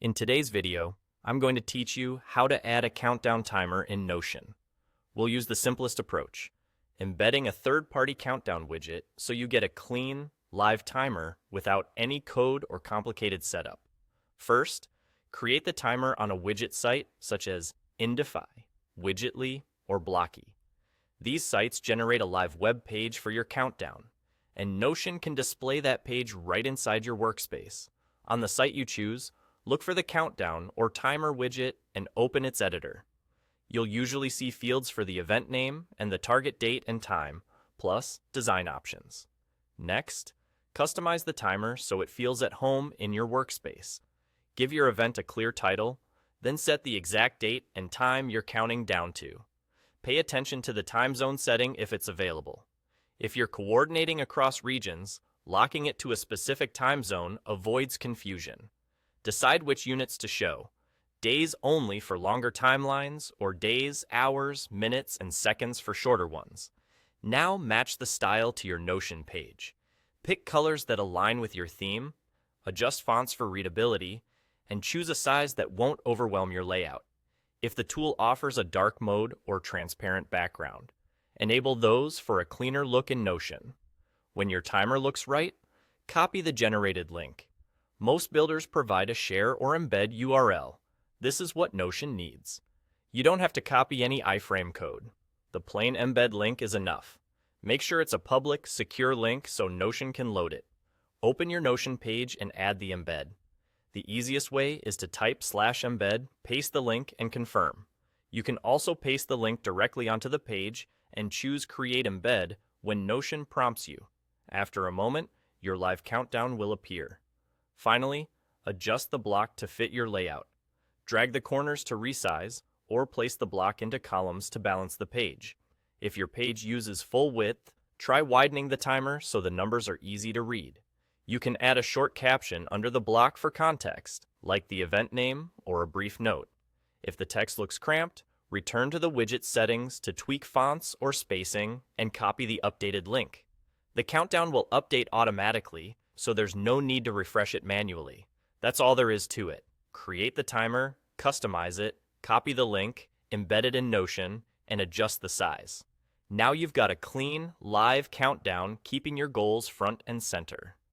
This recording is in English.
In today's video, I'm going to teach you how to add a countdown timer in Notion. We'll use the simplest approach, embedding a third-party countdown widget so you get a clean, live timer without any code or complicated setup. First, create the timer on a widget site such as Indify, Widgetly, or Blocky. These sites generate a live web page for your countdown, and Notion can display that page right inside your workspace. On the site you choose, look for the countdown or timer widget and open its editor. You'll usually see fields for the event name and the target date and time, plus design options. Next, customize the timer so it feels at home in your workspace. Give your event a clear title, then set the exact date and time you're counting down to. Pay attention to the time zone setting if it's available. If you're coordinating across regions, locking it to a specific time zone avoids confusion. Decide which units to show, days only for longer timelines, or days, hours, minutes, and seconds for shorter ones. Now match the style to your Notion page. Pick colors that align with your theme, adjust fonts for readability, and choose a size that won't overwhelm your layout. If the tool offers a dark mode or transparent background, enable those for a cleaner look in Notion. When your timer looks right, copy the generated link. Most builders provide a share or embed URL. This is what Notion needs. You don't have to copy any iframe code. The plain embed link is enough. Make sure it's a public, secure link so Notion can load it. Open your Notion page and add the embed. The easiest way is to type /embed, paste the link, and confirm. You can also paste the link directly onto the page and choose Create Embed when Notion prompts you. After a moment, your live countdown will appear. Finally, adjust the block to fit your layout. Drag the corners to resize, or place the block into columns to balance the page. If your page uses full width, try widening the timer so the numbers are easy to read. You can add a short caption under the block for context, like the event name or a brief note. If the text looks cramped, return to the widget settings to tweak fonts or spacing and copy the updated link. The countdown will update automatically, so there's no need to refresh it manually. That's all there is to it. Create the timer, customize it, copy the link, embed it in Notion, and adjust the size. Now you've got a clean, live countdown keeping your goals front and center.